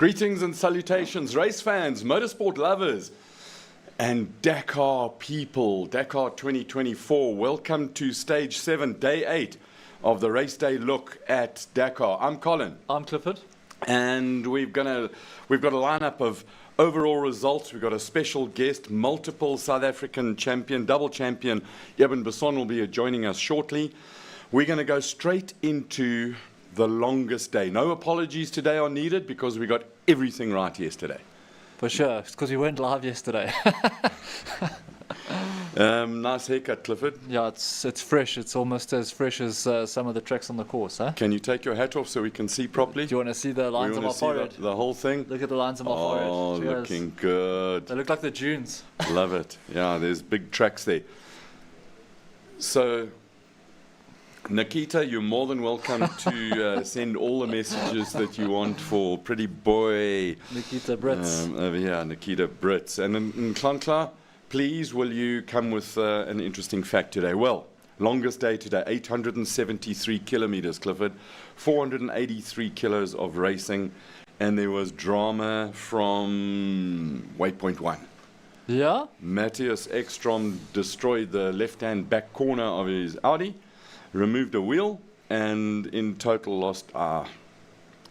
Greetings and salutations, race fans, motorsport lovers, and Dakar people. Dakar 2024. Welcome to Stage 7, Day 8 of the Raceday look at Dakar. I'm Colin. I'm Clifford. And we've got a lineup of overall results. We've got a special guest, multiple South African champion, double champion, Eben Basson will be joining us shortly. We're going to go straight into the longest day. No apologies today are needed because we got everything right yesterday. For sure, it's because we went live yesterday. Nice haircut, Clifford. Yeah, it's fresh. It's almost as fresh as some of the tracks on the course, huh? Can you take your hat off so we can see properly? Do you want to see the lines on my forehead? The whole thing? Look at the lines on my forehead. Oh, looking good. They look like the dunes. Love it. Yeah, there's big tracks there. So, Nikita, you're more than welcome to send all the messages that you want for pretty boy Nikita Brits. over here, Nikita Brits. And in Klankla, please will you come with an interesting fact today? Well, longest day today, 873 kilometers, Clifford, 483 kilos of racing, and there was drama from waypoint 1. Yeah? Matthias Ekstrom destroyed the left-hand back corner of his Audi, removed a wheel, and in total lost a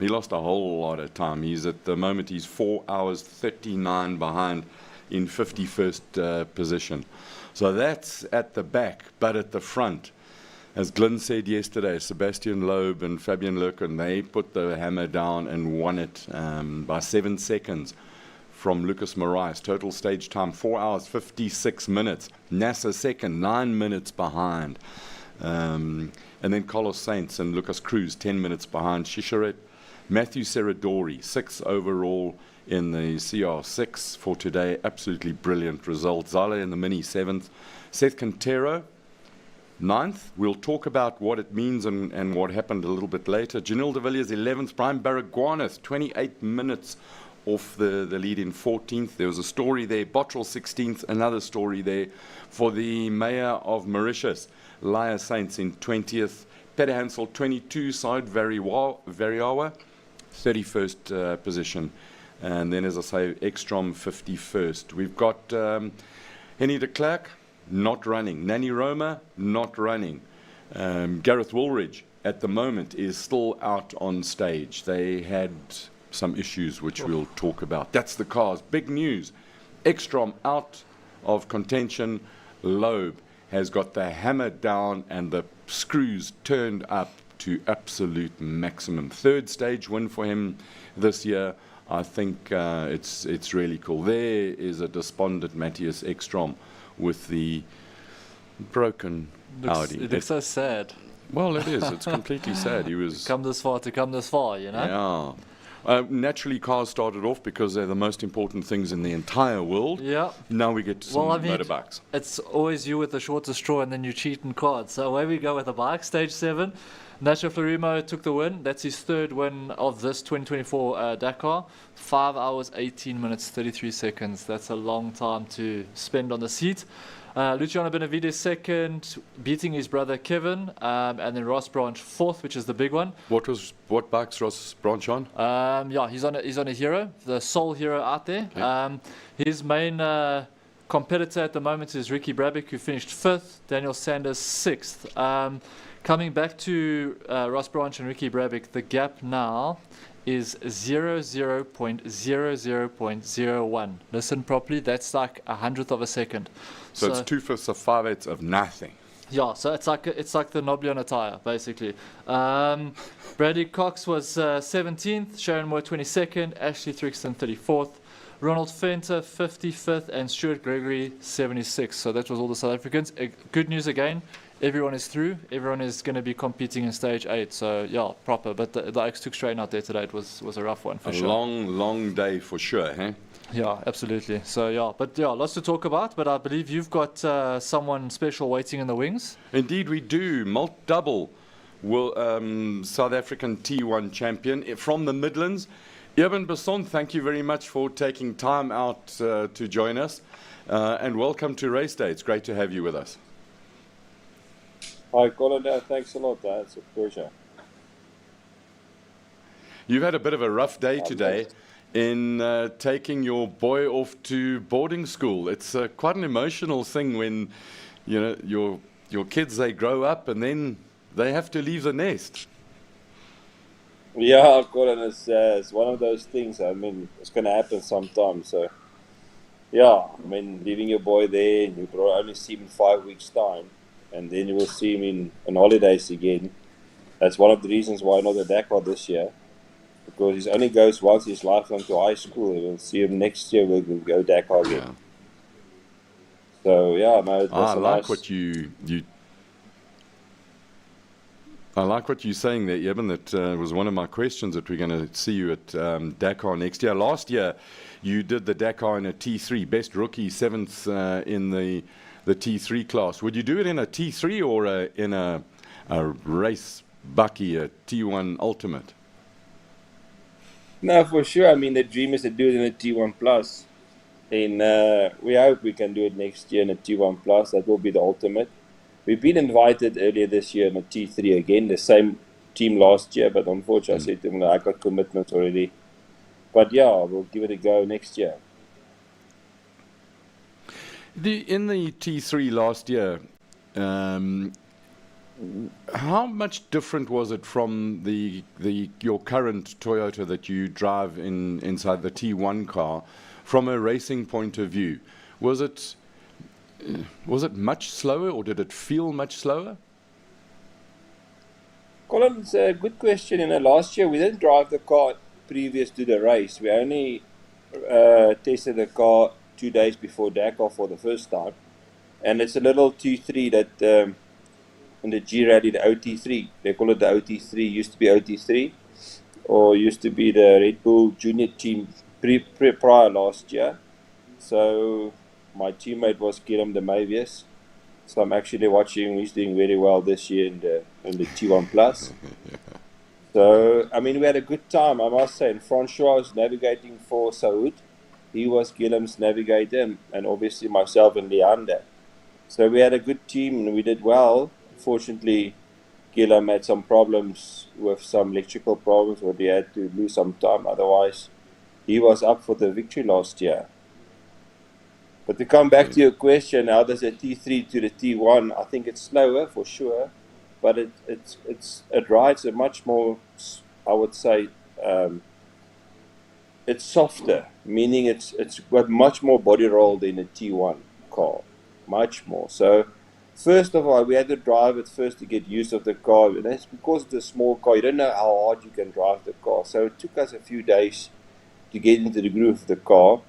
whole lot of time. He's at the moment, he's 4 hours 39 behind in 51st position. So that's at the back, but at the front, as Glenn said yesterday, Sebastian Loeb and Fabian Lerken, they put the hammer down and won it by 7 seconds from Lucas Moraes. Total stage time, 4 hours 56 minutes. NASA second, 9 minutes behind. And then Carlos Sainz and Lucas Cruz 10 minutes behind Shisharet. Matthew Serradori 6 overall in the CR6 for today. Absolutely brilliant result. Zala in the Mini 7th. Seth Quintero 9th. We'll talk about what it means and what happened a little bit later. Janil de Villiers 11th. Brian Baragwanath 28 minutes off the lead in 14th. There was a story there. Bottrell 16th. Another story there for the mayor of Mauritius. Laya Saints in 20th, Peter Hansel 22, Said Variawa 31st position, and then as I say, Ekstrom 51st. We've got Henny de Klerk not running, Nani Roma not running, Gareth Woolridge at the moment is still out on stage. They had some issues which we'll talk about. That's the cars. Big news. Ekstrom out of contention. Loeb has got the hammer down and the screws turned up to absolute maximum. Third stage win for him this year. I think it's really cool. There is a despondent Matthias Ekstrom with the broken Audi. It looks so sad. Well, it is. It's completely sad. He was come this far to come this far, you know? Yeah. Naturally, cars started off because they're the most important things in the entire world. Yeah. Now we get to some motorbikes. It's always you with the shortest straw and then you cheat in cards. So away we go with the bike. Stage 7. Nacho Florimo took the win. That's his third win of this 2024 Dakar. 5 hours, 18 minutes, 33 seconds. That's a long time to spend on the seat. Luciano Benavides second, beating his brother Kevin, and then Ross Branch fourth, which is the big one. What bike's Ross Branch on? Yeah, he's on a Hero, the sole Hero out there. Okay. His main competitor at the moment is Ricky Brabeck, who finished 5th, Daniel Sanders 6th. Coming back to Ross Branch and Ricky Brabeck, the gap now is 0.00.01. Listen properly, that's like 100th of a second. So it's 2/5 of 5/8 of nothing. Yeah, so it's like the knobbly on a tire, basically. Brady Cox was 17th, Sharon Moore 22nd, Ashley Thrigston 34th, Ronald Fenter 55th, and Stuart Gregory 76th. So that was all the South Africans. Good news again. Everyone is through. Everyone is going to be competing in stage 8. So, yeah, proper. But the X took straight out there today. It was a rough one for sure. A long day for sure, huh? Yeah, absolutely. So, yeah. But, yeah, lots to talk about. But I believe you've got someone special waiting in the wings. Indeed, we do. Double South African T1 champion from the Midlands. Eben Basson, thank you very much for taking time out to join us. And welcome to Raceday. It's great to have you with us. Hi, Colin. Thanks a lot. It's a pleasure. You've had a bit of a rough day today. in taking your boy off to boarding school. It's quite an emotional thing when, you know, your kids, they grow up and then they have to leave the nest. Yeah, Colin, it's one of those things. I mean, it's going to happen sometime. So, yeah, I mean, leaving your boy there, and you probably only see him in 5 weeks' time, and then you will see him on holidays again. That's one of the reasons why not the Dakar this year, because he only goes once in his lifetime to high school. We'll see him next year. We'll go Dakar again. Yeah. So, yeah, no, that's I a like nice... what I like what you're saying there, Eben. That was one of my questions, that we're going to see you at Dakar next year. Last year, you did the Dakar in a T3, best rookie, 7th in the T3 class. Would you do it in a T3 or in a race bucky, a T1 ultimate? No, for sure. I mean, the dream is to do it in a T1 Plus. And we hope we can do it next year in a T1 Plus. That will be the ultimate. We've been invited earlier this year in a T3 again, the same team last year, but unfortunately I said to them, I got commitments already. But yeah, we'll give it a go next year. In the T3 last year, how much different was it from your current Toyota that you drive inside the T1 car, from a racing point of view? Was it much slower, or did it feel much slower? Colin, it's a good question. Last year we didn't drive the car previous to the race. We only tested the car 2 days before Dakar for the first time. And it's a little T3 that in the G Rally, the OT3. They call it the OT3. Used to be OT3, or used to be the Red Bull Junior team prior last year. So my teammate was Guillaume de Mavius. So I'm actually watching him. He's doing very well this year in the T1 Plus. So, I mean, we had a good time, I must say. And Francois was navigating for Saoud. He was Guillaume's navigator, and obviously myself and Leander. So we had a good team and we did well. Fortunately, Guillaume had some problems with some electrical problems where he had to lose some time. Otherwise, he was up for the victory last year. But to come back to your question, how does a T3 to the T1? I think it's slower for sure, but it rides a much more, I would say, it's softer, meaning it's got much more body roll than a T1 car, much more. So first of all, we had to drive it first to get used of the car, and that's because it's a small car. You don't know how hard you can drive the car. So it took us a few days to get into the groove of the car.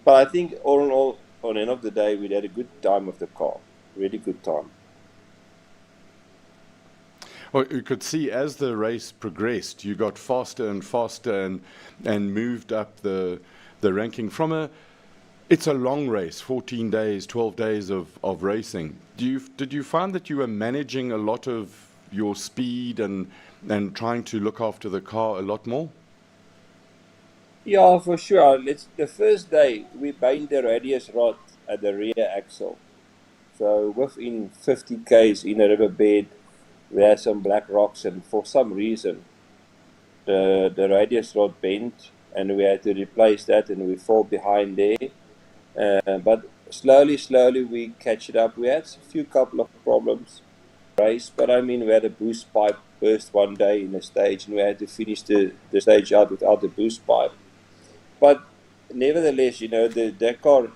But I think all in all, on the end of the day, we had a good time with the car. Really good time. Well, you could see as the race progressed, you got faster and faster and moved up the ranking from it's a long race, 14 days, 12 days of racing. Did you find that you were managing a lot of your speed and trying to look after the car a lot more? Yeah, for sure. The first day, we banged the radius rod at the rear axle. So within 50 k's in a riverbed, we had some black rocks, and for some reason, the radius rod bent, and we had to replace that, and we fall behind there. But slowly we catch it up. We had a couple of problems race, but I mean, we had a boost pipe burst one day in the stage, and we had to finish the stage out without the boost pipe. But nevertheless, the Dakar,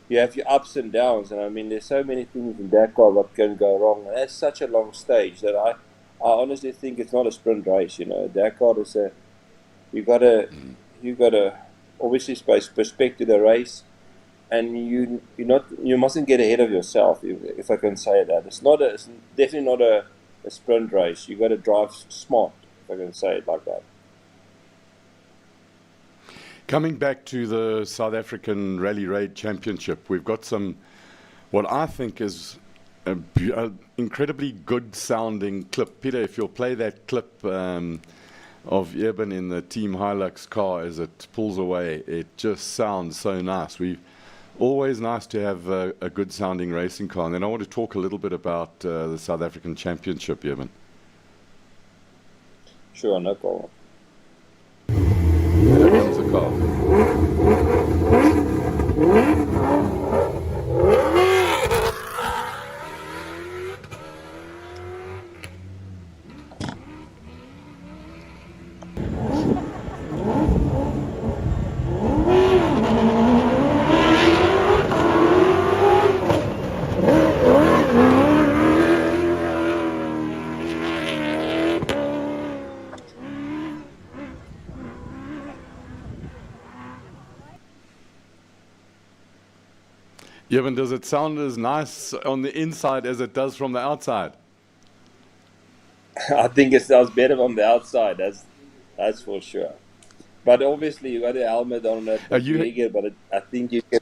you have your ups and downs, and I mean, there's so many things in Dakar that can go wrong, and that's such a long stage that I honestly think it's not a sprint race. Dakar is you gotta obviously perspect to the race, and you mustn't get ahead of yourself, if I can say that. It's definitely not a sprint race. You got to drive smart, if I can say it like that. Coming back to the South African Rally Raid Championship, we've got what I think is an incredibly good sounding clip. Peter, if you'll play that clip of Eben in the Team Hilux car as it pulls away, it just sounds so nice. Always nice to have a good sounding racing car. And then I want to talk a little bit about the South African Championship, Eben. Sure, no problem. Here comes the car. Yeah, but does it sound as nice on the inside as it does from the outside? I think it sounds better from the outside. That's for sure. But obviously, you got a helmet on it, it's You, bigger, but I think you can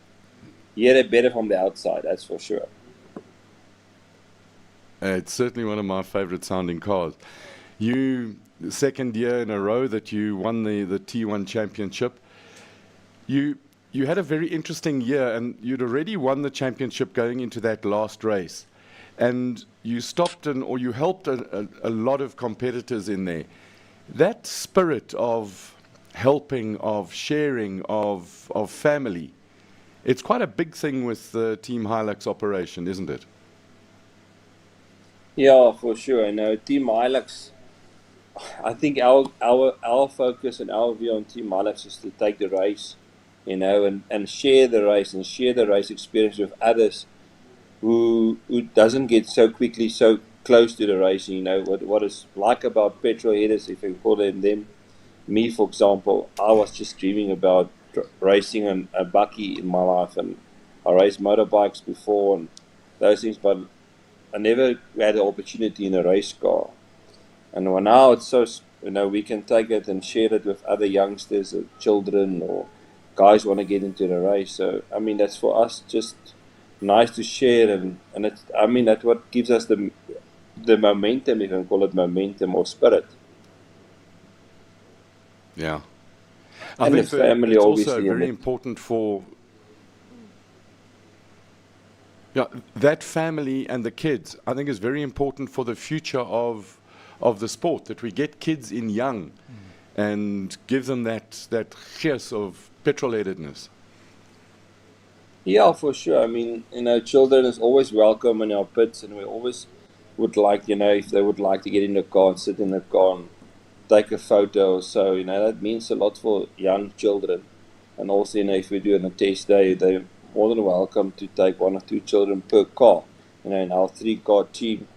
hear it better from the outside. That's for sure. it's certainly one of my favorite sounding cars. You, second year in a row that you won the T1 championship, you you had a very interesting year, and you'd already won the championship going into that last race, and you stopped or you helped a lot of competitors in there. That spirit of helping, of sharing, of family, it's quite a big thing with the Team Hilux operation, isn't it? Yeah, for sure. Team Hilux. I think our focus and our view on Team Hilux is to take the race, and share the race and share the race experience with others who doesn't get so quickly so close to the racing. What is like about petrol headers, if you call them. Me, for example, I was just dreaming about racing a bucky in my life, and I raced motorbikes before and those things, but I never had the opportunity in a race car. And now it's so, we can take it and share it with other youngsters or children or guys want to get into the race. So, I mean, that's for us just nice to share, and it's, I mean, that's what gives us the momentum, if you can call it momentum or spirit. Yeah. I And the think that family, it's also obviously. very important for that family and the kids. I think is very important for the future of the sport, that we get kids in young and give them that gees of petrol-headedness. Yeah, for sure. I mean, children is always welcome in our pits, and we always would like, if they would like to get in the car and sit in the car and take a photo or so, that means a lot for young children. And also, if we do on a test day, they're more than welcome to take 1 or 2 children per car. In our 3-car team,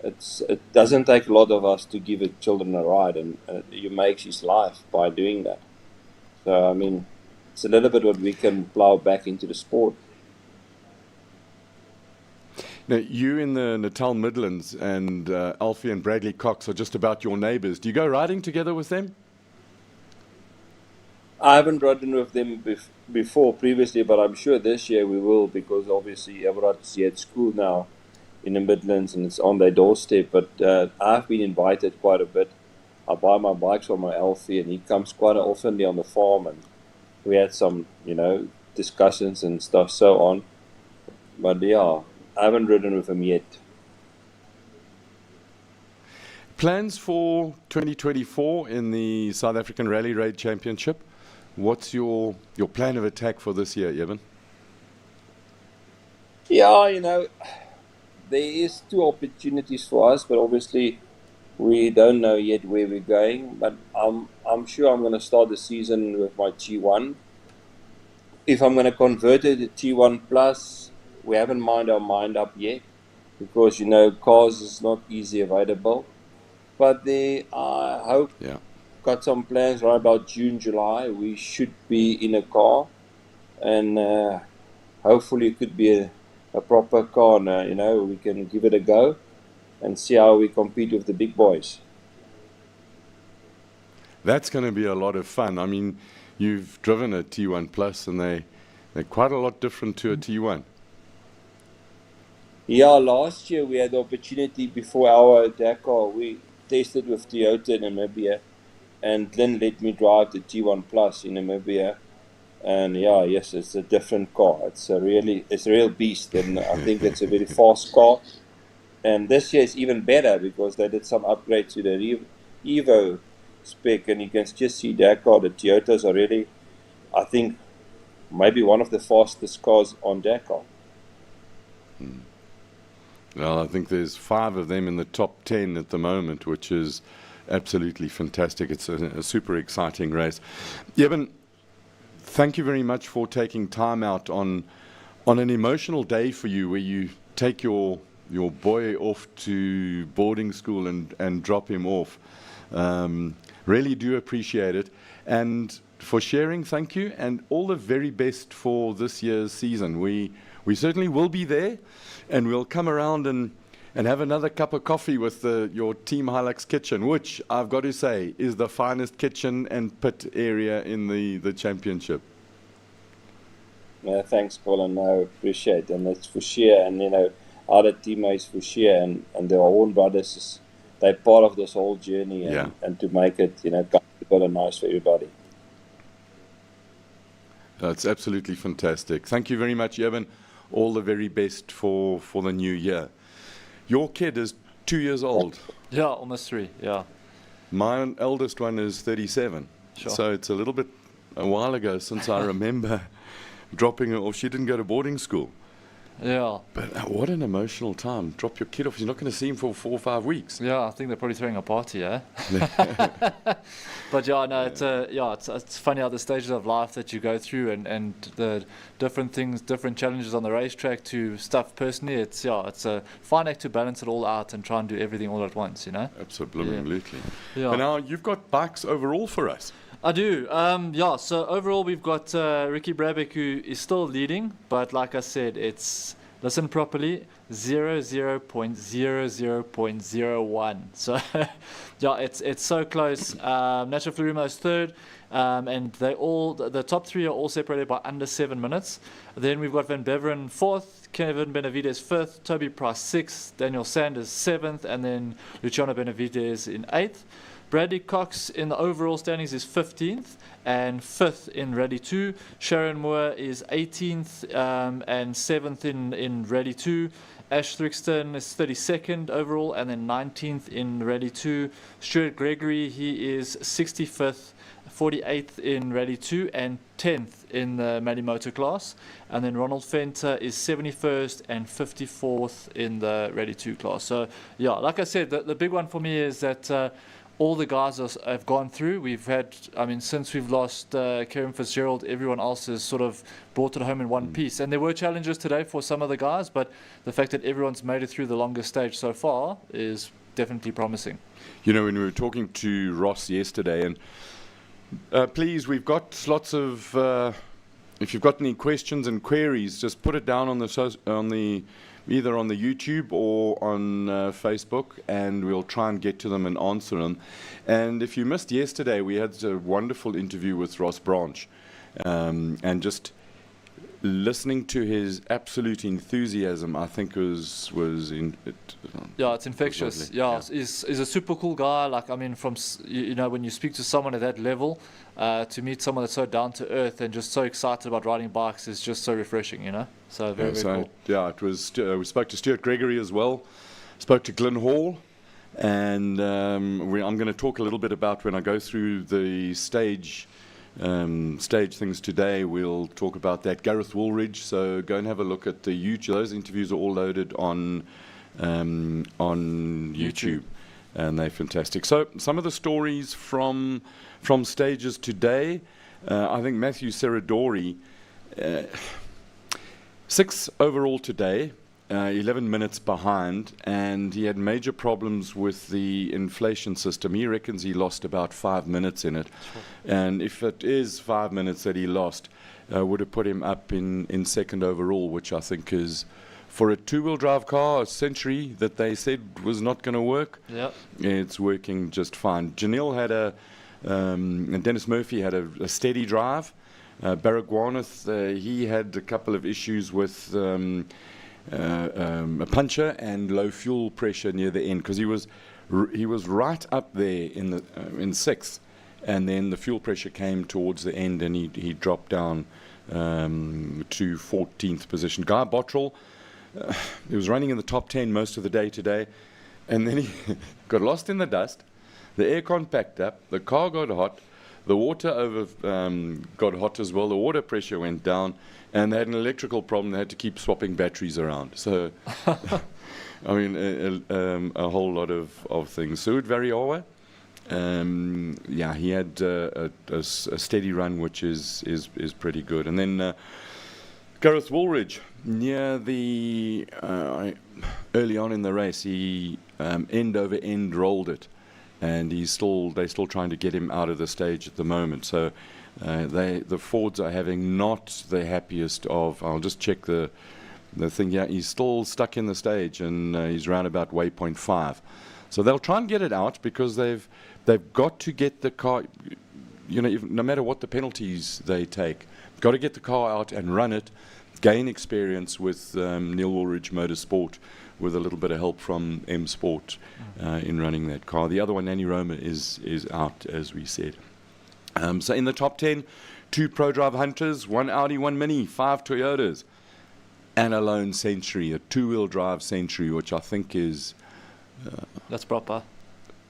it doesn't take a lot of us to give children a ride, and you make his life by doing that. So, I mean, it's a little bit what we can plow back into the sport. Now, you in the Natal Midlands and Alfie and Bradley Cox are just about your neighbours. Do you go riding together with them? I haven't ridden with them before previously, but I'm sure this year we will, because obviously everyone's here at school now in the Midlands and it's on their doorstep. But I've been invited quite a bit. I buy my bikes from my Alfie, and he comes quite often there on the farm, and we had some, discussions and stuff so on. But yeah, I haven't ridden with him yet. Plans for 2024 in the South African Rally Raid Championship? What's your plan of attack for this year, Eben? Yeah, there is 2 opportunities for us, but obviously we don't know yet where we're going. But I'm sure I'm going to start the season with my T1. If I'm going to convert it to T1 Plus, we haven't made our mind up yet, because cars is not easy available. But I hope, got some plans right about June, July. We should be in a car, and hopefully it could be a proper car. And, we can give it a go and see how we compete with the big boys. That's going to be a lot of fun. I mean, you've driven a T1 Plus, and they're quite a lot different to a T1. Yeah, last year we had the opportunity before our Dakar. We tested with Toyota in Namibia, and Glenn let me drive the T1 Plus in Namibia. And yes, it's a different car. It's a real beast, and I think it's a very fast car. And this year is even better because they did some upgrades to the Evo spec, and you can just see Dakar. The Toyotas are really, I think, maybe one of the fastest cars on Dakar. Well, I think there's 5 of them in the top 10 at the moment, which is absolutely fantastic. It's a super exciting race. Eben, thank you very much for taking time out on an emotional day for you, where you take your boy off to boarding school and drop him off. Really do appreciate it. And for sharing, thank you, and all the very best for this year's season. We we certainly will be there, and we'll come around and have another cup of coffee with your Team Hilux kitchen, which I've got to say is the finest kitchen and pit area in the championship. Yeah, thanks, Colin. I appreciate it. And it's for sure. And, other teammates for sure. And the Horn brothers, they're part of this whole journey and to make it, comfortable and nice for everybody. That's absolutely fantastic. Thank you very much, Eben. All the very best for the new year. Your kid is 2 years old. Yeah, almost 3, yeah. My eldest one is 37. Sure. So it's a while ago since I remember dropping her off. She didn't go to boarding school. Yeah. But what an emotional time. Drop your kid off. You're not going to see him for 4 or 5 weeks. Yeah, I think they're probably throwing a party, eh? But yeah, no, it's funny how the stages of life that you go through and the different things, different challenges on the racetrack to stuff personally. It's a fine act to balance it all out and try and do everything all at once, Absolutely. Yeah. And now you've got bikes overall for us. I do. So overall we've got Ricky Brabeck, who is still leading, but like I said, it's, listen properly, 00.00.01. So yeah, it's so close. Nacho Flurumo's third, and the top 3 are all separated by under 7 minutes. Then we've got Van Beveren fourth, Kevin Benavides fifth, Toby Price sixth, Daniel Sanders seventh, and then Luciano Benavides in eighth. Bradley Cox in the overall standings is 15th and 5th in Rally 2. Sharon Moore is 18th and 7th in Rally 2. Ash Thrigston is 32nd overall and then 19th in Rally 2. Stuart Gregory, he is 65th, 48th in Rally 2 and 10th in the Malimoto class. And then Ronald Fenter is 71st and 54th in the Rally 2 class. So, yeah, like I said, the big one for me is that all the guys have gone through. We've had, since we've lost Kieran Fitzgerald, everyone else has sort of brought it home in one piece. And there were challenges today for some of the guys, but the fact that everyone's made it through the longest stage so far is definitely promising. When we were talking to Ross yesterday, and please, we've got lots of, if you've got any questions and queries, just put it down either on the YouTube or on Facebook, and we'll try and get to them and answer them. And if you missed yesterday, we had a wonderful interview with Ross Branch, and just listening to his absolute enthusiasm, I think was in it. Yeah, it's infectious. Yeah, he's a super cool guy. Like, from when you speak to someone at that level, to meet someone that's so down to earth and just so excited about riding bikes is just so refreshing. So very cool. Yeah, it was. We spoke to Stuart Gregory as well. Spoke to Glyn Hall, and I'm going to talk a little bit about when I go through the stage things today. We'll talk about that. Gareth Woolridge, so go and have a look at the YouTube. Those interviews are all loaded on YouTube, and they're fantastic. So some of the stories from stages today, I think Matthew Serradori, 6th overall today, 11 minutes behind, and he had major problems with the inflation system. He reckons he lost about 5 minutes in it. Sure. And if it is 5 minutes that he lost, would have put him up in 2nd overall, which I think is, for a 2-wheel drive car, a Century that they said was not going to work, it's working just fine. Janelle had and Dennis Murphy had a steady drive. Baragwanath, he had a couple of issues with a puncher and low fuel pressure near the end, because he was right up there in 6th, and then the fuel pressure came towards the end, and he dropped down to 14th position. Guy Bottrell, he was running in the top 10 most of the day today, and then he got lost in the dust. The aircon packed up, the car got hot, the water got hot as well, the water pressure went down, and they had an electrical problem. They had to keep swapping batteries around. So, a whole lot of things. Suud Variawa, he had a steady run, which is pretty good. And then Gareth Woolridge, near the early on in the race, he end over end rolled it, and they're still trying to get him out of the stage at the moment. So the Fords are having not the happiest of. I'll just check the the thing, yeah, he's still stuck in the stage, and he's round about waypoint 5. So they'll try and get it out because they've got to get the car, no matter what the penalties they take, got to get the car out and run it, gain experience with Neil Woolridge Motorsport, with a little bit of help from M Sport in running that car. The other one, Nanny Roma, is out, as we said. So in the top 10, 2 Pro Drive Hunters, 1 Audi, 1 Mini, 5 Toyotas, and a lone Century, a 2-wheel drive Century, which I think is... that's proper.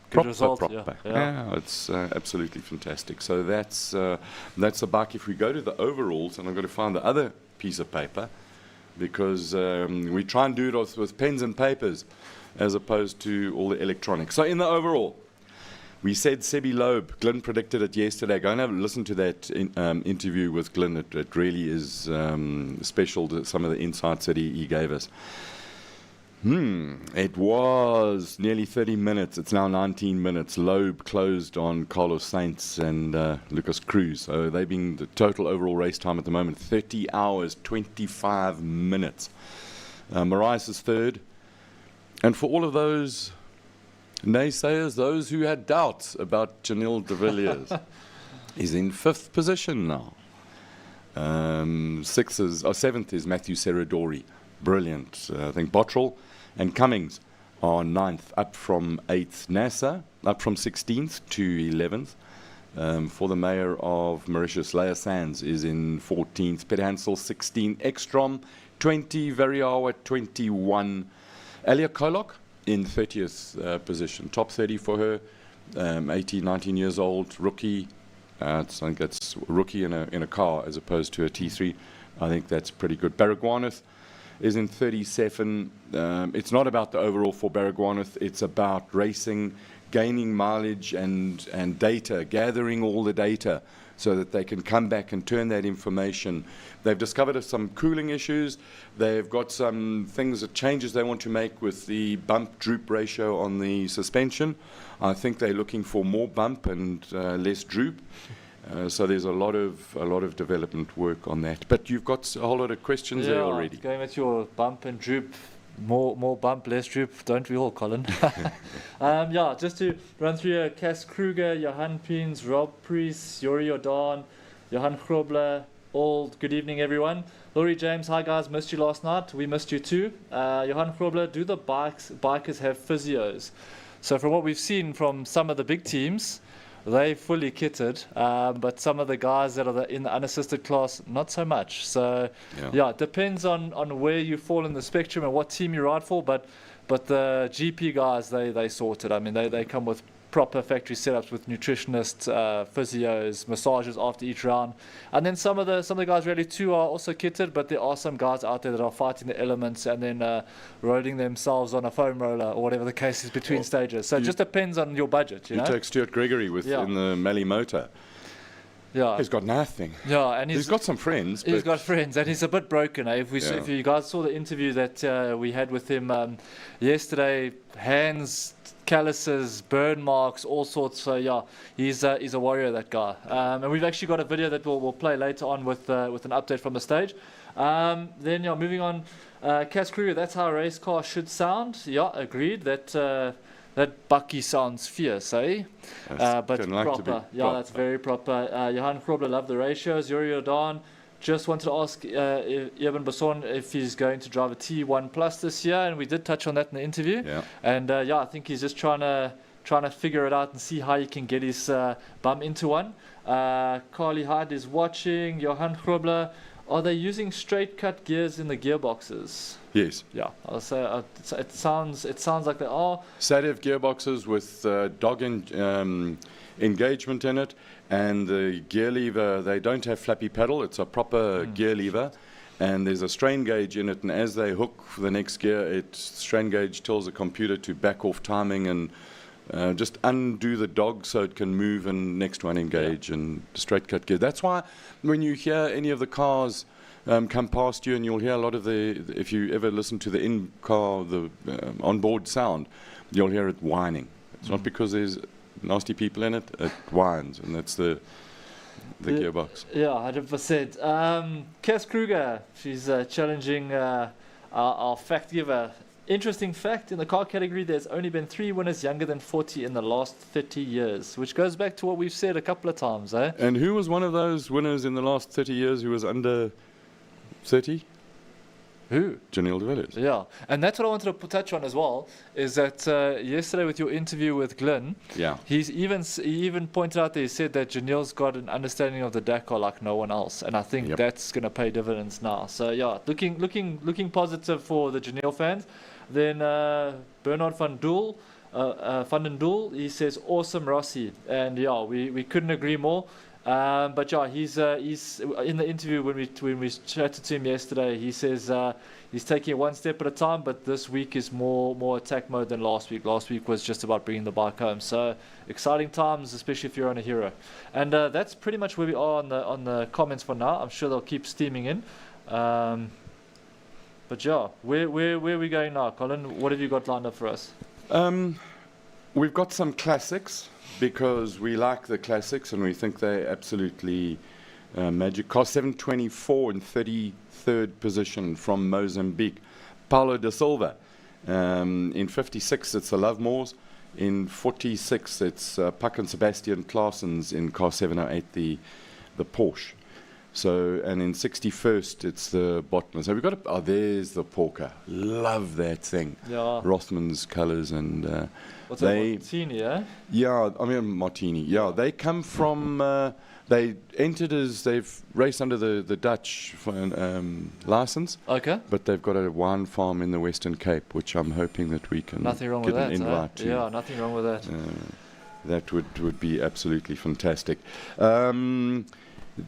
Good result. Proper. Yeah. It's absolutely fantastic. So that's the bike. If we go to the overalls, and I've got to find the other piece of paper, because we try and do it with pens and papers as opposed to all the electronics. So in the overall, we said Sebi Loeb. Glyn predicted it yesterday. Go and have a listen to that interview with Glyn. It really is special, some of the insights that he gave us. It was nearly 30 minutes. It's now 19 minutes. Loeb closed on Carlos Sainz and Lucas Cruz. So they've been the total overall race time at the moment, 30 hours, 25 minutes. Marais is third. And for all of those naysayers, those who had doubts about Janelle de Villiers, he's in 5th position now. 7th is Matthew Serradori. Brilliant. I think Bottrell and Cummings are 9th, up from 8th. NASA, up from 16th to 11th. For the mayor of Mauritius, Leia Sands is in 14th. Peter Hansel, 16. Ekstrom, 20. Variawa, 21. Alia Kolok in 30th position. Top 30 for her. 18, 19 years old. Rookie. I think that's rookie in a car as opposed to a T3. I think that's pretty good. Baragwanath is in 37. It's not about the overall for Baragwanath. It's about racing, gaining mileage and data, gathering all the data so that they can come back and turn that information. They've discovered some cooling issues. They've got some things, changes they want to make with the bump droop ratio on the suspension. I think they're looking for more bump and less droop. So there's a lot of development work on that. But you've got a whole lot of questions there already. Going at your bump and droop, more bump, less droop, don't we all, Colin? Just to run through Cass Kruger, Johan Pins, Rob Priest, Yuri Jordan, Johan Grobler, all good evening, everyone. Laurie James, hi guys, missed you last night. We missed you too. Johan Grobler, do the bikers have physios? So from what we've seen from some of the big teams, they fully kitted, but some of the guys that are in the unassisted class, not so much. So, it depends on where you fall in the spectrum and what team you ride for. But the GP guys, they sort it. I mean, they come with proper factory setups with nutritionists, physios, massages after each round. And then some of the guys really too are also kitted, but there are some guys out there that are fighting the elements and then rolling themselves on a foam roller or whatever the case is between stages. So it just depends on your budget. You know? Take Stuart Gregory in the Mali Motor. Yeah, he's got nothing. Yeah, and he's got some friends. He's got friends, and he's a bit broken. If you guys saw the interview that we had with him yesterday, hands, calluses, burn marks, all sorts. So he's a warrior, that guy. And we've actually got a video that we'll play later on with an update from the stage. Then moving on, Cass Kruger, that's how a race car should sound. Yeah, agreed. That Bucky sounds fierce, eh? But proper. That's very proper. Johan Grobler loved the ratios. Yuri Jordan just wanted to ask Eben Basson if he's going to drive a T1 Plus this year, and we did touch on that in the interview. Yeah. And I think he's just trying to figure it out and see how he can get his bum into one. Carly Hyde is watching. Johan Grobler, are they using straight cut gears in the gearboxes? Yes. Yeah, I'll say it sounds like they are. Sativ gearboxes with dog engagement in it, and the gear lever, they don't have flappy pedal. It's a proper gear lever, and there's a strain gauge in it. And as they hook for the next gear, strain gauge tells the computer to back off timing and just undo the dog so it can move and next one engage and straight cut gear. That's why when you hear any of the cars come past you, and you'll hear a lot of if you ever listen to the in-car, the onboard sound, you'll hear it whining. It's not because there's nasty people in it, it whines, and that's the gearbox. Yeah, 100%. Cass Kruger, she's challenging I'll give a interesting fact. In the car category, there's only been 3 winners younger than 40 in the last 30 years, which goes back to what we've said a couple of times, eh? And who was one of those winners in the last 30 years who was under 30? Who? Janelle de Villiers. Yeah, and that's what I wanted to touch on as well, is that yesterday with your interview with Glenn, Yeah. he even pointed out that he said that Janelle's got an understanding of the Dakar like no one else, and I think that's going to pay dividends now. So yeah, looking positive for the Janelle fans. Then Bernard van den Doel, he says awesome Rossi, and yeah, we couldn't agree more. But yeah, he's in the interview when we chatted to him yesterday. He says he's taking it one step at a time, but this week is more attack mode than last week. Last week was just about bringing the bike home. So exciting times, especially if you're on a hero. And that's pretty much where we are on the comments for now. I'm sure they'll keep steaming in. But yeah, where are we going now, Colin? What have you got lined up for us? We've got some classics, because we like the classics and we think they're absolutely magic. Car 724 in 33rd position from Mozambique. Paulo da Silva. In 56, it's the Lovemores. In 46, it's Puck and Sebastian Claessens in car 708, the Porsche. So, and in 61st, it's the Botman. So we've got there's the Porker. Love that thing. Yeah. Rothman's colours and what's that, Martini, eh? Yeah, I mean Martini. Yeah, they come from. They entered as they've raced under the Dutch license. Okay. But they've got a wine farm in the Western Cape, which I'm hoping that we can nothing wrong get with an that, invite to. Yeah, nothing wrong with that. That would be absolutely fantastic.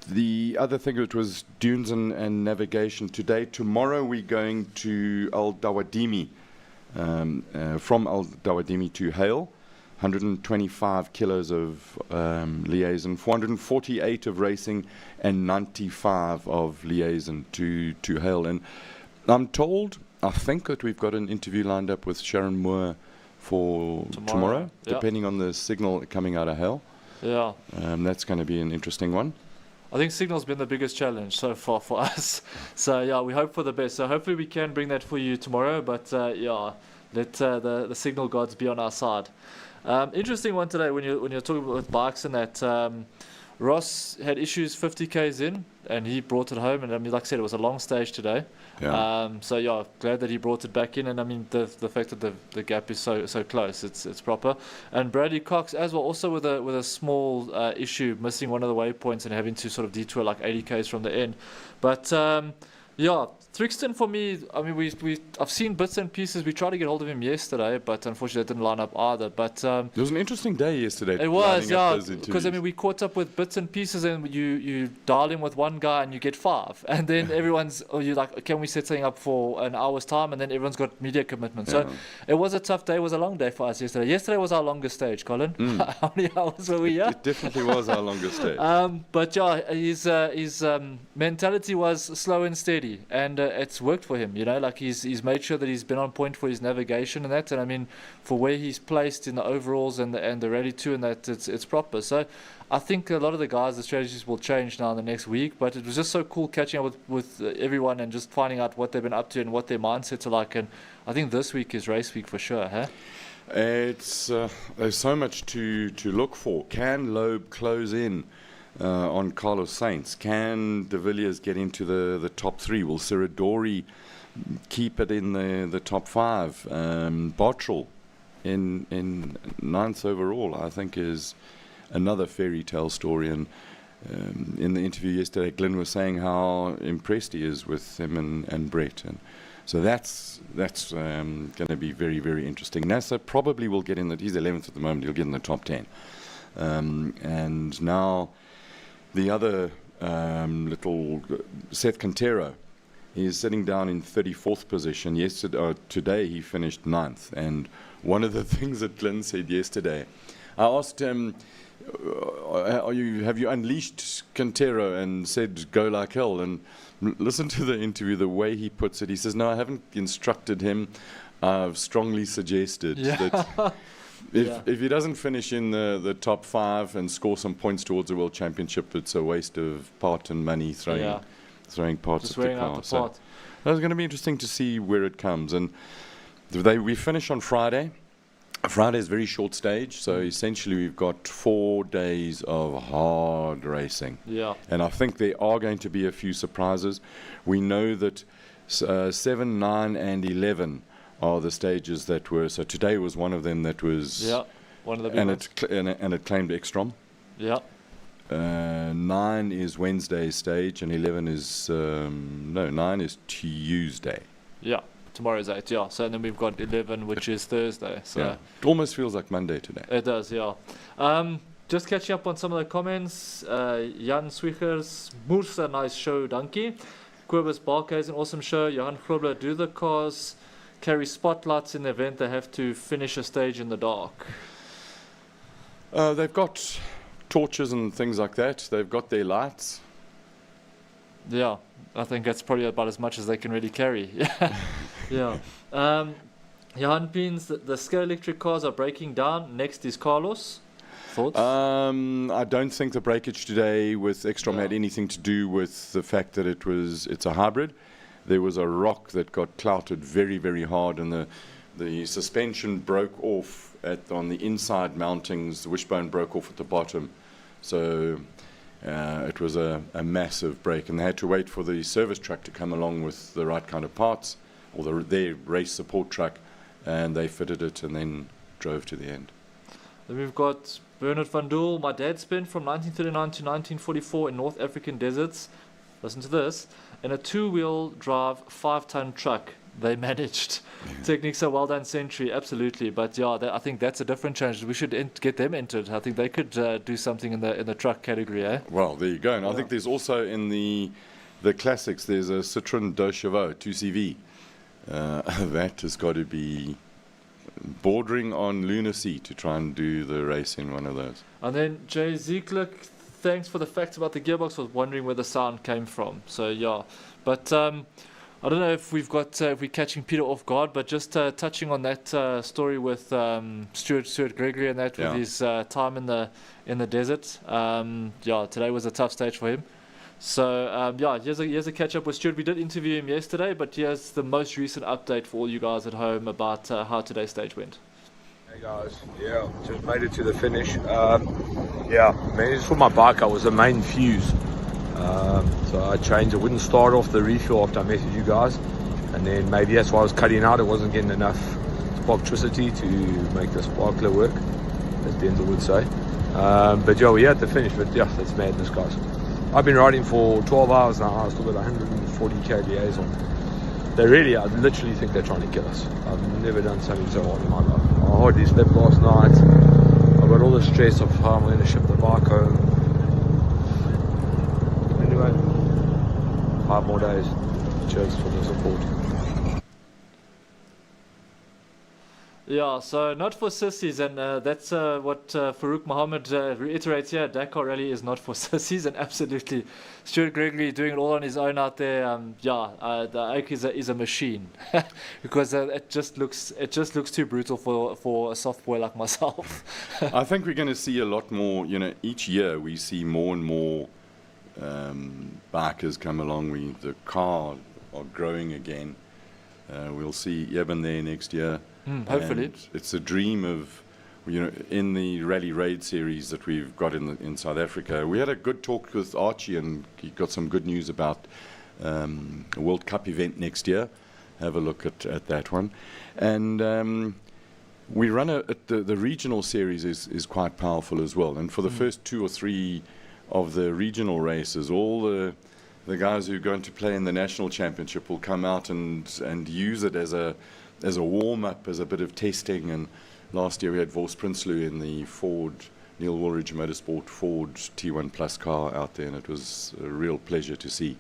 The other thing, it was dunes and navigation today. Tomorrow we're going to Al Dawadimi, from Al Dawadimi to Hale, 125 kilos of liaison, 448 of racing, and 95 of liaison to Hale. And I'm told, I think that we've got an interview lined up with Sharon Moore for tomorrow, depending on the signal coming out of Hale. Yeah. That's going to be an interesting one. I think signal's been the biggest challenge so far for us. So yeah, we hope for the best. So hopefully we can bring that for you tomorrow. But yeah, let the signal gods be on our side. Interesting one today when you're talking about with bikes and that. Ross had issues 50 k's in, and he brought it home. And I mean, like I said, it was a long stage today. Yeah. So yeah, glad that he brought it back in. And I mean, the fact that the gap is so close, it's proper. And Bradley Cox as well, also with a small issue, missing one of the waypoints and having to sort of detour like 80 k's from the end. But yeah, Thrigston for me, I mean, I've seen bits and pieces. We tried to get hold of him yesterday, but unfortunately it didn't line up either. But it was an interesting day yesterday. It was, yeah, because I mean, we caught up with bits and pieces, and you dial in with one guy and you get 5, and then everyone's, you're like, can we set something up for an hour's time? And then everyone's got media commitments. So it was a tough day. It was a long day for us yesterday. Yesterday was our longest stage, Colin. How many hours were we here? It definitely was our longest stage. But yeah, his mentality was slow and steady, and it's worked for him, you know, like he's made sure that he's been on point for his navigation and that, and I mean, for where he's placed in the overalls and the Rally 2 and that, it's proper. So I think a lot of the guys, the strategies will change now in the next week, but it was just so cool catching up with everyone and just finding out what they've been up to and what their mindsets are like, and I think this week is race week for sure, huh? It's there's so much to look for. Can Loeb close in on Carlos Sainz? Can de Villiers get into the top 3? Will Ciradori keep it in the top 5? Bartrell in 9th overall, I think, is another fairy tale story. And in the interview yesterday, Glenn was saying how impressed he is with him and Brett. And so that's going to be very, very interesting. NASA probably will get in he's 11th at the moment, he'll get in the top 10. And now the other little Seth Quintero, he's sitting down in 34th position. Today he finished 9th. And one of the things that Glenn said yesterday, I asked him, have you unleashed Quintero and said go like hell? And listen to the interview, the way he puts it. He says, no, I haven't instructed him. I've strongly suggested that if he doesn't finish in the top 5 and score some points towards the World Championship, it's a waste of part and money throwing throwing parts Just at the wearing car. out the part. That's going to be interesting to see where it comes. And we finish on Friday. Friday is a very short stage, so essentially we've got 4 days of hard racing. Yeah. And I think there are going to be a few surprises. We know that 7, 9, and 11 are the stages that were. So today was one of them that was. Yeah. One of the big ones. And it claimed Ekstrom. Yeah. 9 is Wednesday's stage, and 11 is 9 is Tuesday. Yeah. Tomorrow's 8, yeah. So and then we've got 11, which is Thursday. So Yeah. It almost feels like Monday today. it does, yeah. Just catching up on some of the comments. Jan Swichers, Moerse, nice show, donkey. Quibus Barkhuis, an awesome show. Johan Grobler, do the cars carry spotlights in the event they have to finish a stage in the dark? They've got torches and things like that. They've got their lights. Yeah, I think that's probably about as much as they can really carry. Yeah. Johan Pins, the scale electric cars are breaking down. Next is Carlos. Thoughts? I don't think the breakage today with Ekstrom had anything to do with the fact that it's a hybrid. There was a rock that got clouted very, very hard, and the suspension broke off on the inside mountings. The wishbone broke off at the bottom. So it was a massive break, and they had to wait for the service truck to come along with the right kind of parts, or their race support truck, and they fitted it and then drove to the end. Then we've got Bernard van Doel. My dad spent from 1939 to 1944 in North African deserts. Listen to this. In a 2-wheel drive 5-ton truck. They managed. Techniques are well done, Century, absolutely. But yeah, I think that's a different challenge. We should get them entered. I think they could do something in the truck category, eh? Well, there you go. And I think there's also in the classics, there's a Citroën 2 Chevaux 2CV. That has got to be bordering on lunacy to try and do the race in one of those. And then Jay Zieklik, thanks for the facts about the gearbox. Was wondering where the sound came from. So yeah, but I don't know if we're catching Peter off guard, but just touching on that story with Stuart Gregory and that with his time in the desert. Today was a tough stage for him. So here's a catch up with Stuart. We did interview him yesterday, but here's the most recent update for all you guys at home about how today's stage went. Hey guys, just made it to the finish. Managed for my bike. I was the main fuse, so I changed. It wouldn't start off the refuel after I messaged you guys, and then maybe that's why I was cutting out. It wasn't getting enough sparktricity to make the sparkler work, as Denzel would say. We're at the finish. But yeah, that's madness, guys. I've been riding for 12 hours now. I still got 140 kVAs on. I literally think they're trying to kill us. I've never done something so hard in my life. I hardly slept last night. I've got all the stress of how I'm going to ship the bike home. Anyway, 5 more days. Cheers for the support. Yeah, so not for sissies, and that's what Farouk Mohammed reiterates here. Dakar Rally is not for sissies, and absolutely, Stuart Gregory doing it all on his own out there. The Oak is a machine because it just looks too brutal for a soft boy like myself. I think we're going to see a lot more. Each year we see more and more bikers come along. The car are growing again. We'll see Eben there next year. Hopefully. And it's a dream of, in the Rally Raid series that we've got in South Africa. We had a good talk with Archie, and he got some good news about a World Cup event next year. Have a look at that one. And we run the regional series is quite powerful as well. And for the first 2 or 3 of the regional races, all the guys who are going to play in the national championship will come out and use it as a warm-up, as a bit of testing. And last year we had Vos Prinsloo in the Ford, Neil Woolridge Motorsport Ford T1 Plus car out there, and it was a real pleasure to see.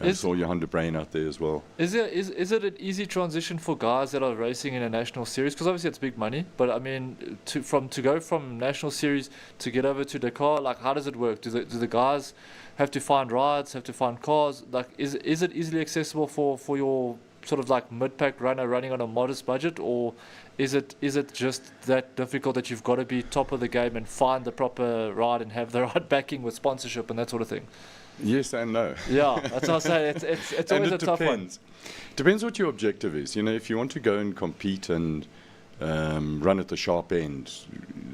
I saw Johan de Bruin out there as well. Is it an easy transition for guys that are racing in a national series? Because obviously it's big money, but I mean, to go from national series to get over to Dakar, like how does it work? Do the guys have to find rides, have to find cars? Like, is it easily accessible for your sort of like mid-pack runner running on a modest budget, or is it just that difficult that you've got to be top of the game and find the proper ride and have the right backing with sponsorship and that sort of thing? Yes and no. Yeah, that's what I say. It's And always it a tough one. depends. Depends what your objective is. You know, if you want to go and compete and run at the sharp end,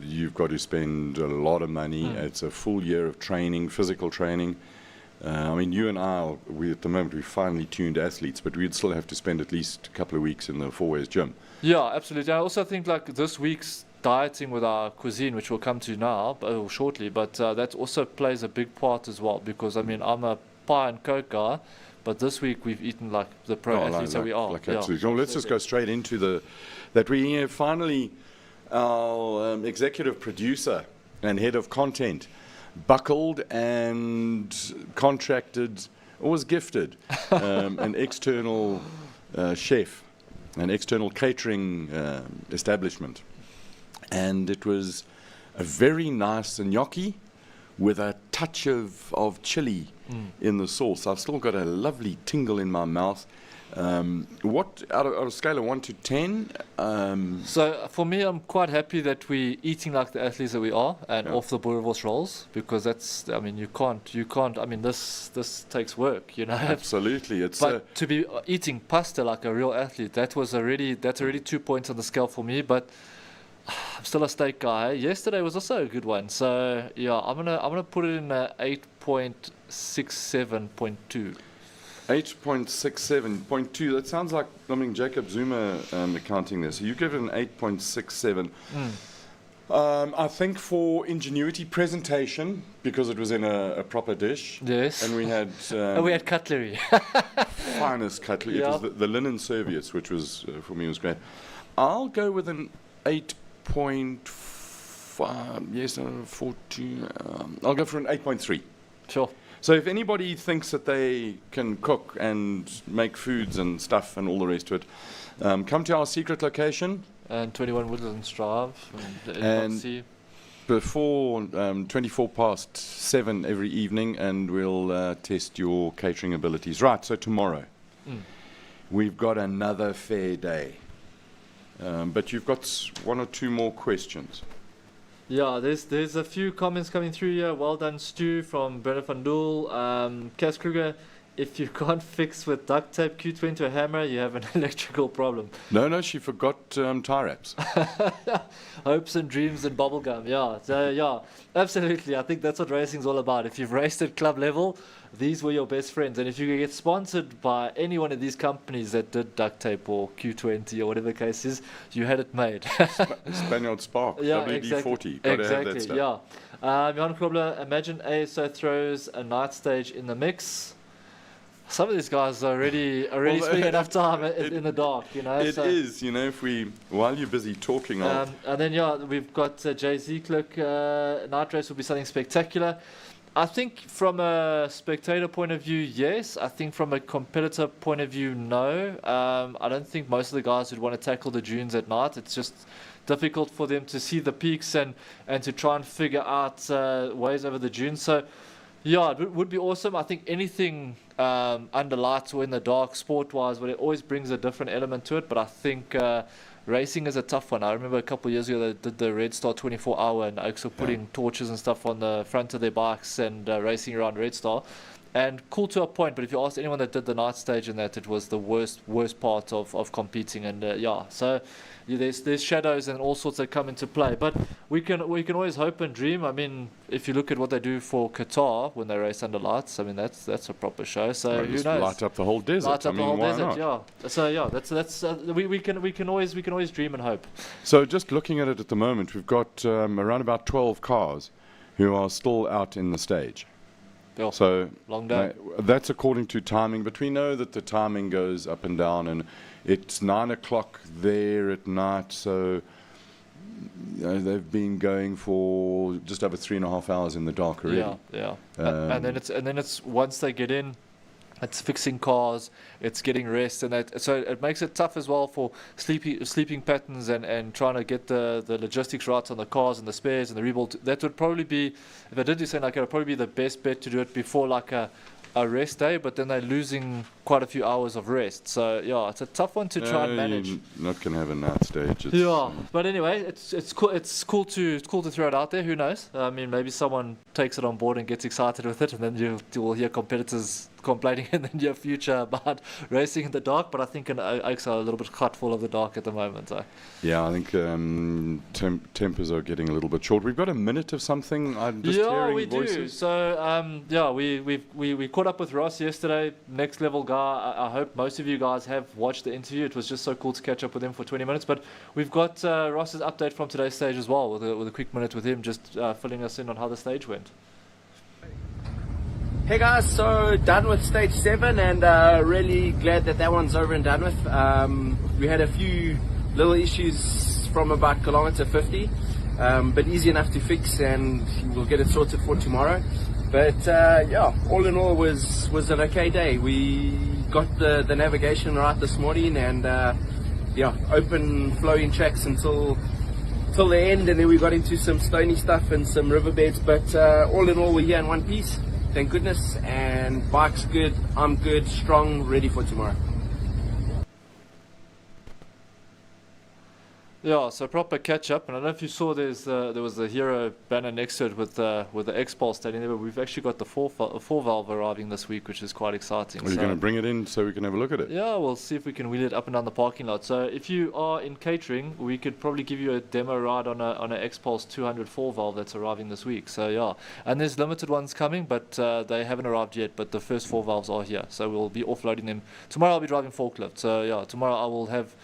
you've got to spend a lot of money. It's a full year of training, physical training. I mean, you and I, at the moment, we're finely tuned athletes, but we'd still have to spend at least a couple of weeks in the Four Ways gym. Yeah, absolutely. I also think like this week's dieting with our cuisine, which we'll come to now or shortly, but that also plays a big part as well, because I mean, I'm a pie and coke guy, but this week we've eaten like the pro athletes that we are. Like absolutely. Well, let's just go straight into that we finally, our executive producer and head of content buckled and contracted, or was gifted, an external chef, an external catering establishment. And it was a very nice gnocchi with a touch of chili in the sauce. I've still got a lovely tingle in my mouth. What, out of a scale of 1 to 10? So for me, I'm quite happy that we're eating like the athletes that we are and off the boerewors rolls, because that's, I mean, you can't, I mean, this takes work, you know. Absolutely. But to be eating pasta like a real athlete, that's already 2 points on the scale for me. But I'm still a steak guy. Yesterday was also a good one. So yeah, I'm gonna put it in a 8.67.2. 8.67.2. That sounds like Jacob Zuma accounting there. So you give it an 8.67. I think for ingenuity presentation, because it was in a proper dish. Yes. And we had we had cutlery. finest cutlery. Yeah. It was the linen serviettes, which was for me was great. I'll go with an 8.5. Yes, 14. I'll go for an 8.3. Sure. So if anybody thinks that they can cook and make foods and stuff and all the rest of it, come to our secret location. And 21 Woodlands Drive. And before 24 past 7 every evening, and we'll test your catering abilities. Right, so tomorrow we've got another fair day. But you've got 1 or 2 more questions. Yeah, there's a few comments coming through here. Well done, Stu, from Bernard van Doel. Cass Kruger, if you can't fix with duct tape, Q20 or hammer, you have an electrical problem. No, she forgot tie wraps. Hopes and dreams and bubblegum. Yeah, so yeah, absolutely. I think that's what racing's all about. If you've raced at club level, these were your best friends. And if you get sponsored by any one of these companies that did duct tape or Q20 or whatever the case is, you had it made. Spaniard Spark, yeah, WD-40. Exactly, yeah. Jan Krobler, imagine ASO throws a night stage in the mix. Some of these guys are already spending enough time in the dark, you know. It is, you know, while you're busy talking. And then, yeah, we've got Jay-Z Click. Night race will be something spectacular. I think from a spectator point of view, yes. I think from a competitor point of view, no. I don't think most of the guys would want to tackle the dunes at night. It's just difficult for them to see the peaks and to try and figure out ways over the dunes. So, yeah, it would be awesome. I think anything under lights or in the dark, sport-wise, but it always brings a different element to it. But I think racing is a tough one. I remember a couple of years ago they did the Red Star 24-hour, and Oaks were putting torches and stuff on the front of their bikes and racing around Red Star. And cool to a point, but if you asked anyone that did the night stage in that, it was the worst part of competing. And so there's shadows and all sorts that come into play. But we can always hope and dream. I mean, if you look at what they do for Qatar when they race under lights, I mean that's a proper show. So who knows? Light up the whole desert. Light up the whole desert. Not? Yeah. So yeah, that's we can always dream and hope. So just looking at it at the moment, we've got around about 12 cars who are still out in the stage. Yeah. So long day. That's according to timing, but we know that the timing goes up and down, and it's 9 o'clock there at night. So they've been going for just over 3.5 hours in the dark already. Yeah. And then it's once they get in, it's fixing cars, it's getting rest, and so it makes it tough as well for sleeping patterns and trying to get the logistics right on the cars and the spares and the rebuild. That would probably be, if I did do something like it would probably be the best bet to do it before like a rest day, but then they're losing quite a few hours of rest. So yeah, it's a tough one to try and manage. You're not going to have a night stage. It's, Yeah, but anyway, it's cool. It's cool to throw it out there. Who knows? I mean, maybe someone takes it on board and gets excited with it, and then you will hear competitors complaining in the near future about racing in the dark. But I think Oaks are a little bit cut full of the dark at the moment. So. Yeah, I think tempers are getting a little bit short. We've got a minute of something. I'm just hearing we voices. do. So we caught up with Ross yesterday. Next level guy. I hope most of you guys have watched the interview. It was just so cool to catch up with him for 20 minutes. But we've got Ross's update from today's stage as well, with a quick minute with him, just filling us in on how the stage went. Hey guys, so done with stage 7 and really glad that one's over and done with. We had a few little issues from about kilometer 50, but easy enough to fix, and we'll get it sorted for tomorrow. But all in all was an okay day. We got the navigation right this morning, and open flowing tracks until the end, and then we got into some stony stuff and some riverbeds. But all in all, we're here in one piece. Thank goodness, and bike's good, I'm good, strong, ready for tomorrow. Yeah, so proper catch up, and I don't know if you saw there was the Hero banner next to it with the X-Pulse standing there, but we've actually got the four valve arriving this week, which is quite exciting. Are you going to bring it in so we can have a look at it? Yeah, we'll see if we can wheel it up and down the parking lot. So if you are in catering, we could probably give you a demo ride on a X-Pulse 200 valve that's arriving this week. So yeah, and there's limited ones coming, but they haven't arrived yet, but the first 4 valves are here. So we'll be offloading them. Tomorrow I'll be driving forklift. So yeah, tomorrow I will have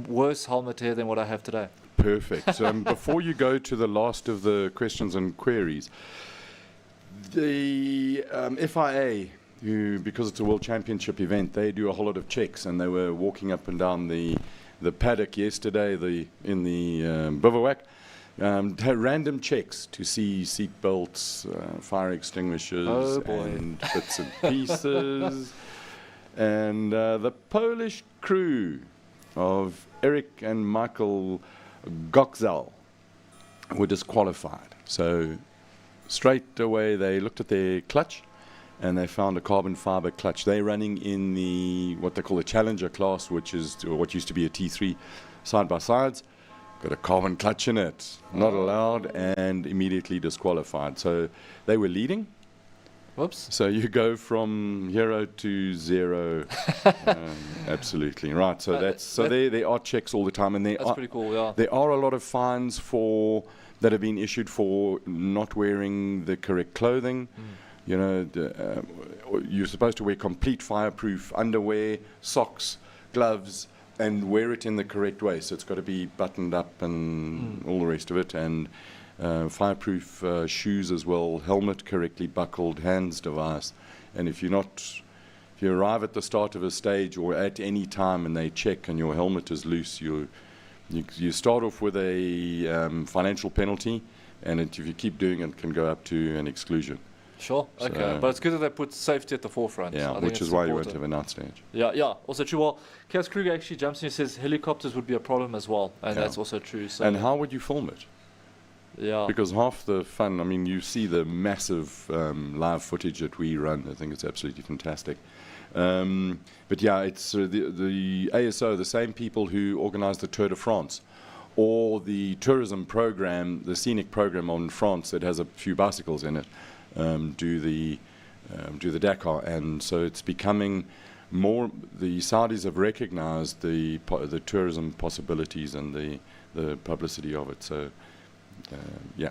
worse helmet hair than what I have today. Perfect. Before you go to the last of the questions and queries, the FIA, who, because it's a World Championship event, they do a whole lot of checks, and they were walking up and down the paddock yesterday, in the bivouac, had random checks to see seat belts, fire extinguishers, and bits and pieces. And the Polish crew of Eric and Michael Goxel were disqualified. So straight away they looked at their clutch and they found a carbon fiber clutch. They're running in the what they call the Challenger class, which is what used to be a T3 side-by-sides. Got a carbon clutch in it, not allowed, and immediately disqualified. So they were leading. Whoops. So you go from hero to zero. Absolutely right. So there are checks all the time, and that's pretty cool. Yeah. There are a lot of fines that have been issued for not wearing the correct clothing. You know, you're supposed to wear complete fireproof underwear, socks, gloves, and wear it in the correct way. So it's got to be buttoned up and all the rest of it, and fireproof shoes as well, helmet correctly buckled, hands device. And if you arrive at the start of a stage or at any time and they check and your helmet is loose, you start off with a financial penalty, and if you keep doing it, can go up to an exclusion. Sure, okay. But it's good that they put safety at the forefront. Yeah, which is why you won't have a night stage. Yeah. Also true. Well, Cass Kruger actually jumps in and says helicopters would be a problem as well, and that's also true. So and how would you film it? Yeah. Because half the fun, I mean, you see the massive live footage that we run. I think it's absolutely fantastic. But yeah, it's the ASO, the same people who organized the Tour de France, or the tourism program, the scenic program on France that has a few bicycles in it, do the Dakar. And so it's becoming more, the Saudis have recognized the tourism possibilities and the publicity of it. So yeah.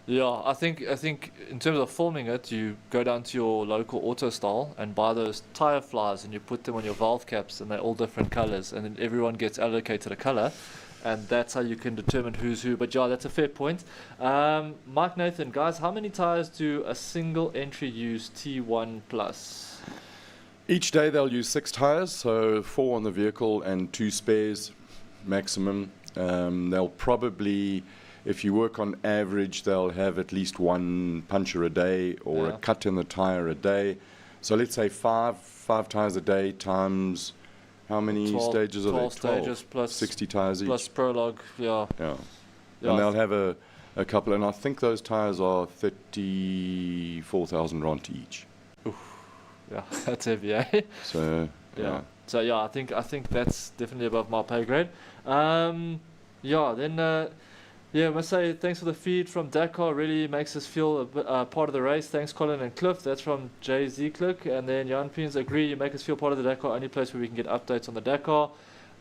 Yeah, I think in terms of filming it, you go down to your local auto style and buy those tire flies, and you put them on your valve caps, and they're all different colors, and then everyone gets allocated a color, and that's how you can determine who's who. But yeah, that's a fair point. Mike Nathan, guys, how many tires do a single entry use T1 Plus? Each day they'll use 6 tires, so 4 on the vehicle and 2 spares maximum. They'll probably, if you work on average, they'll have at least 1 puncture a day or a cut in the tire a day. So let's say 5 tires a day times how many stages are there? 12 stages plus 60 tires each. Plus prologue, yeah. And they'll have a couple, and I think those tires are 34,000 rand each. Oof. Yeah, that's heavy, eh? So Yeah. So yeah, I think that's definitely above my pay grade. Yeah. Then yeah, I must say thanks for the feed from Dakar. Really makes us feel a bit, part of the race. Thanks, Colin and Cliff. That's from Jay Z Click. And then Jan Peens, agree. You make us feel part of the Dakar. Only place where we can get updates on the Dakar.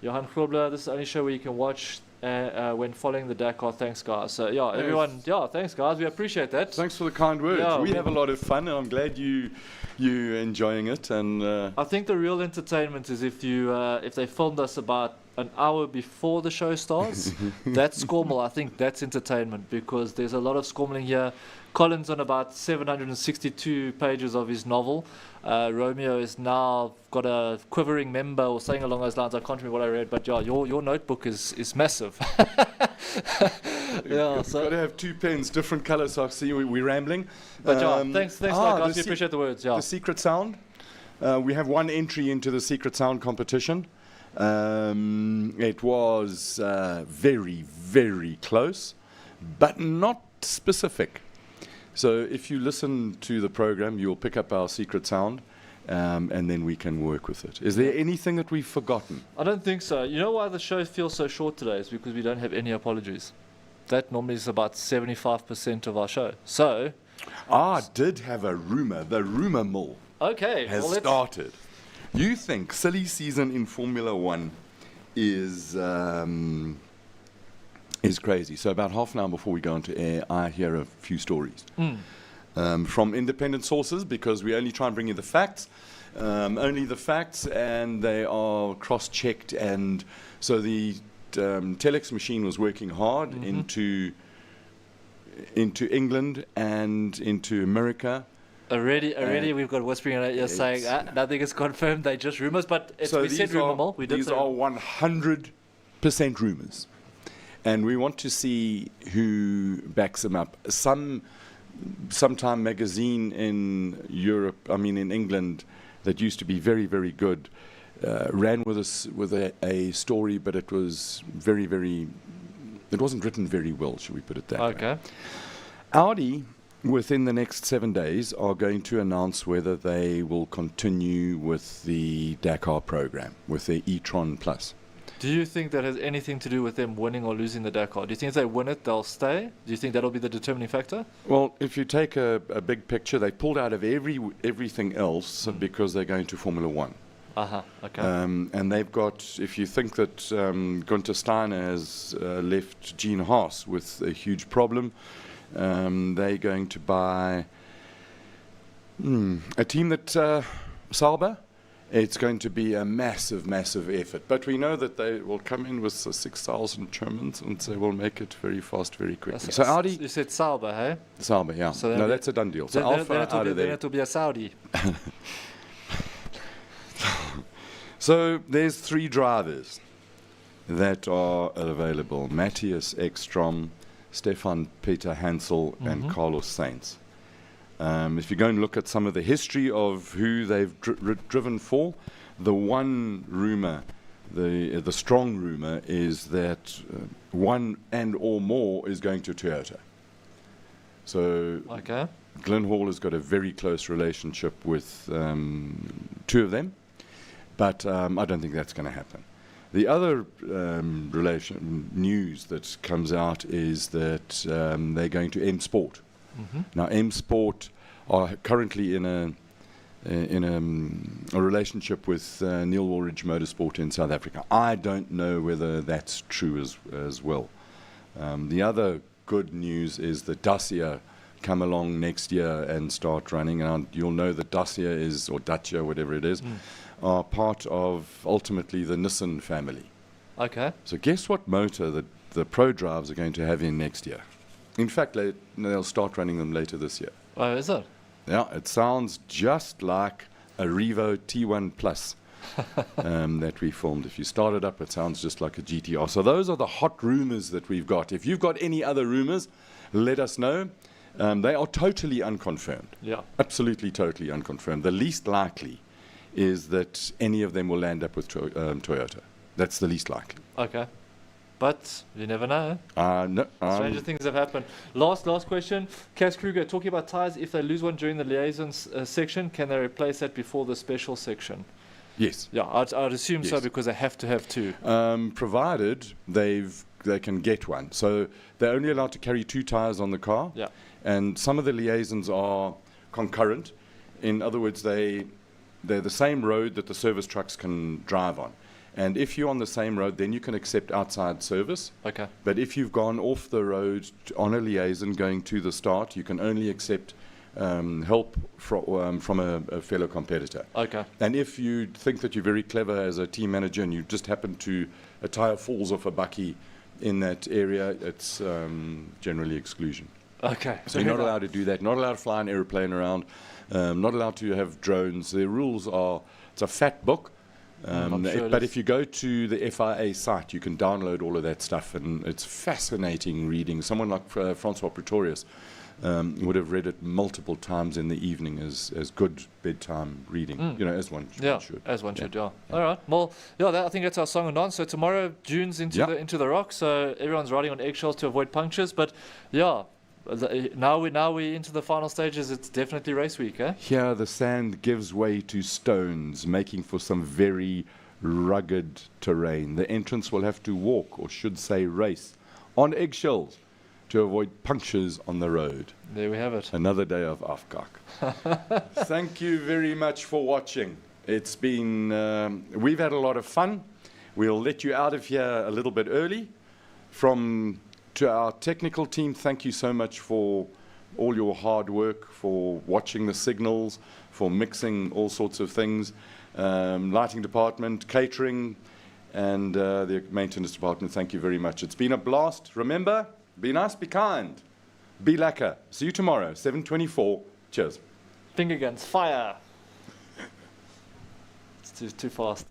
Johan Grobler, this is the only show where you can watch when following the Dakar. Thanks, guys. So yeah, everyone. Yeah, thanks, guys. We appreciate that. Thanks for the kind words. Yeah, we have a lot of fun, and I'm glad you enjoying it. And I think the real entertainment is if they filmed us about an hour before the show starts. That's Scormel. I think that's entertainment because there's a lot of Scormeling here. Colin's on about 762 pages of his novel. Romeo is now got a quivering member or something along those lines. I can't remember what I read, but yeah, your notebook is massive. Yeah, so got to have 2 pens, different colours. So I see we're rambling. But yeah, thanks, guys. We appreciate the words. Yeah, the secret sound. We have 1 entry into the secret sound competition. It was very, very close, but not specific. So if you listen to the program, you'll pick up our secret sound, and then we can work with it. Is there anything that we've forgotten? I don't think so. You know why the show feels so short today? Is because we don't have any apologies. That normally is about 75% of our show. So, I did have a rumor. The rumor mill has started. You think silly season in Formula One is crazy. So about half an hour before we go into air, I hear a few stories from independent sources because we only try and bring you the facts, and they are cross-checked. And so the telex machine was working hard into England and into America. Already, we've got whispering in our ear saying nothing is confirmed. They're just rumors, but we said rumor mill. These are 100% rumors, and we want to see who backs them up. Sometime magazine in in England, that used to be very, very good, ran with us with a story, but it was it wasn't written very well. Should we put it that way? Okay. Audi, within the next 7 days, are going to announce whether they will continue with the Dakar program, with their e-tron Plus. Do you think that has anything to do with them winning or losing the Dakar? Do you think if they win it, they'll stay? Do you think that'll be the determining factor? Well, if you take a big picture, they pulled out of everything else because they're going to Formula One. Okay. And they've got, if you think that Gunther Steiner has left Gene Haas with a huge problem, they're going to buy a team that Sauber. It's going to be a massive, massive effort. But we know that they will come in with 6,000 Germans and they will make it very fast, very quickly. So Audi... You said Sauber, hey? Sauber, yeah. So no, that's a done deal. So Alpha out of there. Then it will be a Saudi. So there's 3 drivers that are available. Matthias Ekstrom, Stefan Peter Hansel, and Carlos Sainz. If you go and look at some of the history of who they've driven for, the one rumor, the strong rumor, is that one and or more is going to Toyota. So Glenn Hall has got a very close relationship with 2 of them, but I don't think that's going to happen. The other news that comes out is that they're going to M Sport. Now, M Sport are currently in a relationship with Neil Woolridge Motorsport in South Africa. I don't know whether that's true as well. The other good news is that Dacia come along next year and start running. And you'll know that Dacia is, or Dacia, whatever it is, are part of ultimately the Nissan family. Okay. So guess what motor the Pro drives are going to have in next year? In fact, they'll start running them later this year. Oh, is it? Yeah, it sounds just like a Revo T1 Plus that we filmed. If you start it up, it sounds just like a GTR. So those are the hot rumors that we've got. If you've got any other rumors, let us know. They are totally unconfirmed. Yeah. Absolutely, totally unconfirmed. The least likely is that any of them will land up with Toyota. That's the least likely. Okay. But you never know. No, Stranger things have happened. Last question. Cass Kruger, talking about tyres, if they lose one during the liaisons section, can they replace that before the special section? yes. Yeah, I'd assume so Yes. because they have to have two. Provided they can get one. So they're only allowed to carry 2 tyres on the car. Yeah. And some of the liaisons are concurrent. In other words, they're the same road that the service trucks can drive on. And if you're on the same road, then you can accept outside service. Okay. But if you've gone off the road on a liaison going to the start, you can only accept help from a fellow competitor. Okay. And if you think that you're very clever as a team manager and you just happen to, a tyre falls off a bucky in that area, it's generally exclusion. Okay. So you're not allowed to do that, not allowed to fly an aeroplane around, not allowed to have drones. The rules are, it's a fat book. I'm sure it But is. if you go to the FIA site, you can download all of that stuff, and it's fascinating reading. Someone like Francois Pretorius would have read it multiple times in the evening as good bedtime reading, as one Yeah, should. as one should, yeah. All right. Well, yeah, I think that's our song and dance. So tomorrow, June's into the rock, so everyone's riding on eggshells to avoid punctures. But yeah, now we're into the final stages. It's definitely race week, eh? Here the sand gives way to stones, making for some very rugged terrain. The entrants will have to walk, or should say race, on eggshells to avoid punctures on the road. There we have it. Another day of afkak. Thank you very much for watching. It's been, we've had a lot of fun. We'll let you out of here a little bit early. To our technical team, thank you so much for all your hard work, for watching the signals, for mixing all sorts of things. Lighting department, catering, and the maintenance department, thank you very much. It's been a blast. Remember, be nice, be kind, be lacquer. See you tomorrow, 7:24. Cheers. Finger guns, fire. It's too fast.